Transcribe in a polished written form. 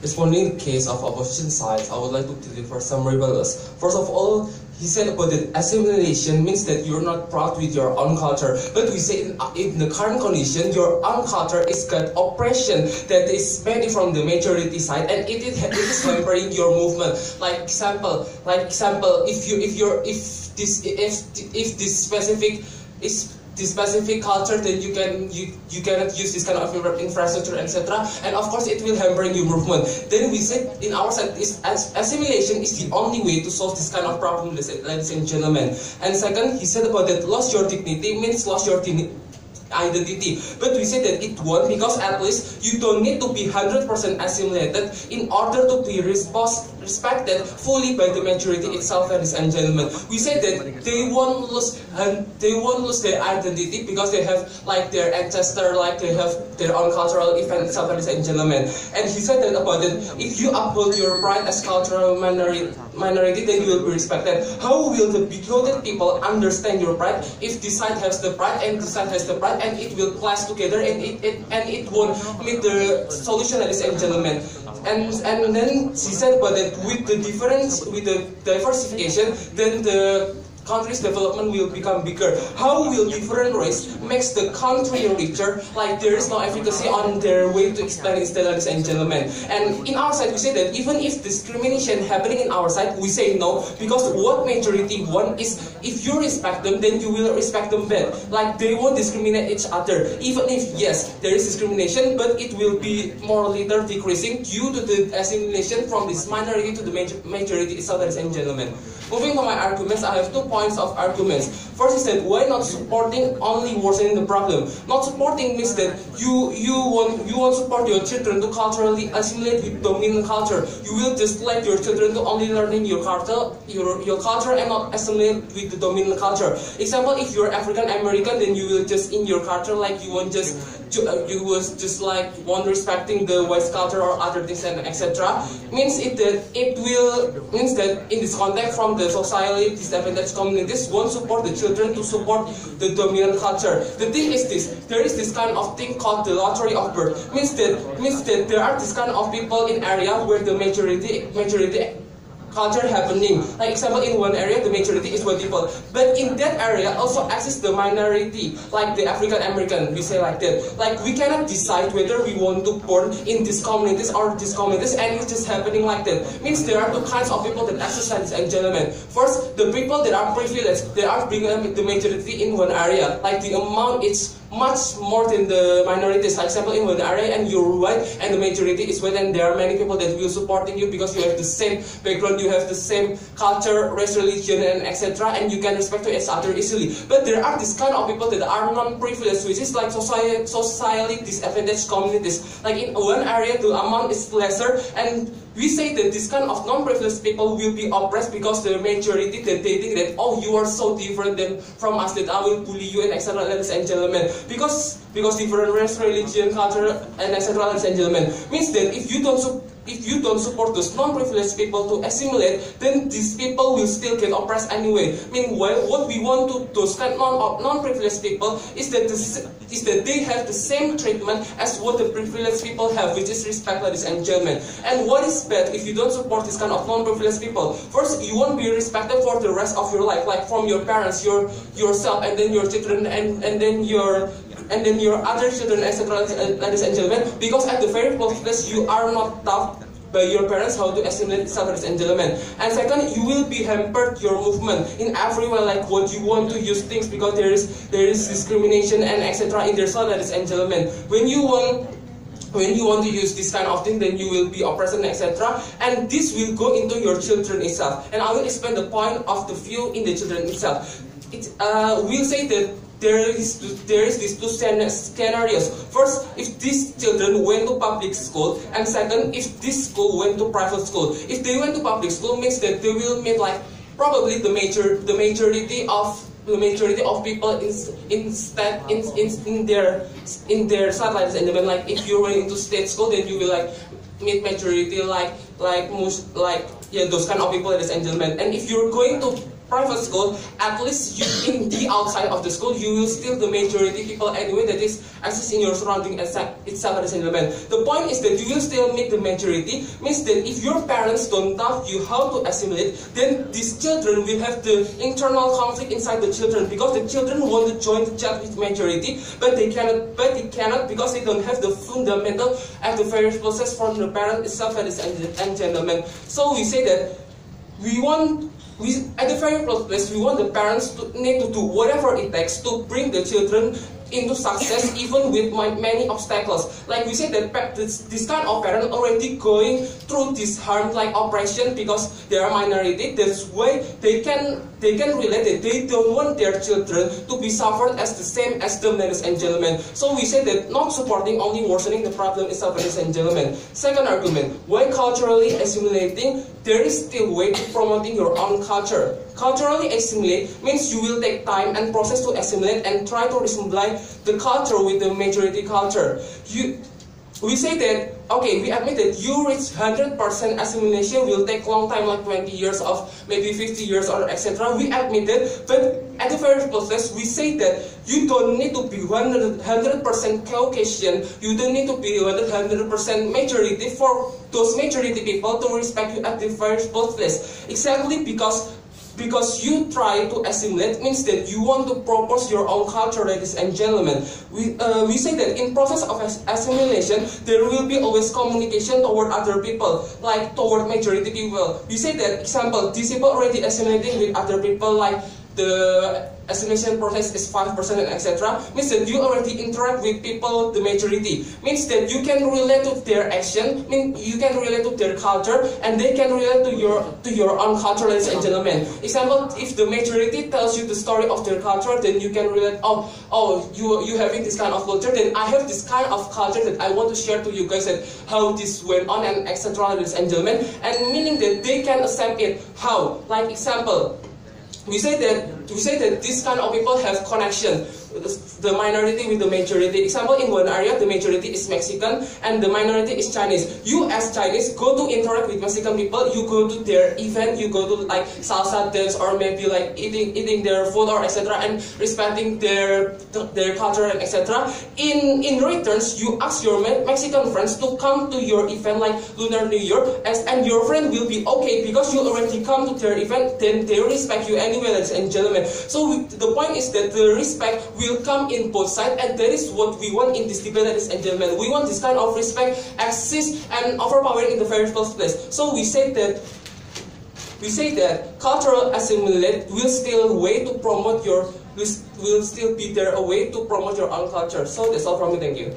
Responding to the case of opposition sides, I would like to deliver some rebuttal. First of all, he said about that assimilation means that you're not proud with your own culture. But we say in the current condition, your own culture is got oppression that is mainly from the majority side, and it is hampering your movement. Like example, if this specific culture, then you cannot use this kind of infrastructure, etc. And of course, it will hampering your movement. Then we said in our side, assimilation is the only way to solve this kind of problem, ladies and gentlemen. And second, he said about that lost your dignity means lost your identity. But we say that it won't, because at least you don't need to be 100% assimilated in order to be respected fully by the majority itself, ladies and gentlemen. We say that they won't lose their identity because they have like their ancestor, like they have their own cultural event itself, ladies and gentlemen. And he said that about it, if you uphold your pride as cultural minority, then you will be respected. How will the bigoted people understand your pride if this side has the pride and this side has the pride, and it will clash together, and it won't meet the solution, ladies and gentlemen. And then he said about that with the diversification, then the country's development will become bigger. How will different race makes the country richer? Like there is no efficacy on their way to expand instead, ladies and gentlemen. And in our side, we say that even if discrimination happening in our side, we say no, because what majority want is if you respect them, then you will respect them back. Like they won't discriminate each other. Even if yes, there is discrimination, but it will be more later decreasing due to the assimilation from this minority to the majority itself, ladies and gentlemen. Moving to my arguments, I have 2 points of arguments. First is that why not supporting only worsening the problem? Not supporting means that you want support your children to culturally assimilate with dominant culture. You will just let your children to only learning your culture and not assimilate with the dominant culture. Example, if you're African American, then you will just in your culture like you was just like one respecting the white culture or other things and etc. Means that in this context from the society disadvantaged communities won't support the children to support the dominant culture. The thing is this: there is this kind of thing called the lottery of birth. Means that there are this kind of people in area where the majority culture happening. Like example, in one area the majority is white people, but in that area also exists the minority, like the African American. We say like that. Like we cannot decide whether we want to born in these communities or these communities, and it's just happening like that. Means there are 2 kinds of people that exercise, and gentlemen. First, the people that are privileged, they are bringing the majority in one area. Like the amount is much more than the minorities. Like example, in one area and you're white and the majority is white, and there are many people that will supporting you because you have the same background, you have the same culture, race, religion, and etc. and you can respect to each other easily. But there are this kind of people that are non-privileged, which is like socially disadvantaged communities. Like in one area the amount is lesser, and we say that this kind of non-privileged people will be oppressed because the majority that they think that, oh, you are so different than from us that I will bully you and etc. ladies and gentlemen. Because different race, religion, culture, and etc. ladies and gentlemen, means that if you don't support those non-privileged people to assimilate, then these people will still get oppressed anyway. Meanwhile, what we want to those kind of non-privileged people is that they have the same treatment as what the privileged people have, which is respect, ladies and gentlemen. And what is bad if you don't support this kind of non-privileged people? First, you won't be respected for the rest of your life, like from your parents, yourself, and then your children, and then your other children, etc. ladies and gentlemen, because at the very first place you are not taught by your parents how to assimilate, ladies and gentlemen. And second, you will be hampered your movement in everywhere, like what you want to use things, because there is discrimination and etc. in their side, ladies and gentlemen. When you want to use this kind of thing, then you will be oppressed and etc. And this will go into your children itself. And I will explain the point of the view in the children itself. We'll say that there is these 2 scenarios. First, if these children went to public school, and second, if this school went to private school. If they went to public school, means that they will meet like probably the majority of people in their side, ladies and gentlemen. Like if you went into state school, then you will like meet majority like those kind of people, ladies and gentlemen. And if you're going to private school, at least you in the outside of the school, you will still the majority people anyway that is exist in your surrounding itself, ladies and gentlemen. The point is that you will still make the majority, means that if your parents don't taught you how to assimilate, then these children will have the internal conflict inside the children, because the children want to join the chat with majority, but they cannot because they don't have the fundamental and the various process from the parent itself, ladies and gentlemen. So we say that at the very first place, we want the parents to need to do whatever it takes to bring the children into success, even with many obstacles. Like we say that this kind of parent already going through this harm like oppression because they are minority. That's why they can relate it. They don't want their children to be suffered as the same as them, ladies and gentlemen. So we say that not supporting only worsening the problem itself, ladies and gentlemen. Second argument, why culturally assimilating, there is still way to promoting your own culture. Culturally assimilate means you will take time and process to assimilate and try to resemble the culture with the majority culture. We say that, okay, we admit that you reach 100% assimilation will take long time, like 20 years of maybe 50 years or etc. We admit that, but at the very process, we say that you don't need to be 100% Caucasian, you don't need to be 100% majority for those majority people to respect you at the very first place. Exactly because you try to assimilate means that you want to propose your own culture, ladies and gentlemen. We say that in process of assimilation, there will be always communication toward other people, like toward majority people. We say that, example, these people already assimilating with other people, like the assimilation process is 5% and etc. Means that you already interact with people, the majority. Means that you can relate to their action, you can relate to their culture, and they can relate to your own culture, ladies and gentlemen. Example, if the majority tells you the story of their culture, then you can relate, you having this kind of culture, then I have this kind of culture that I want to share to you guys, that how this went on and etc. ladies and gentlemen, and meaning that they can accept it. How? Like example, we say that this kind of people have connection, the minority with the majority. Example, in one area the majority is Mexican and the minority is Chinese. You as Chinese go to interact with Mexican people, you go to their event, you go to like salsa dance or maybe like eating their food or etc. and respecting their culture and etc. In returns, you ask your Mexican friends to come to your event like Lunar New Year, and your friend will be okay because you already come to their event, then they respect you anyway, ladies and gentlemen. So the point is that the respect will come in both sides, and that is what we want in this debate, ladies and gentlemen. We want this kind of respect exist and overpowering in the very first place. So we say that cultural assimilate will still way to promote will still be there a way to promote your own culture. So that's all from me. Thank you.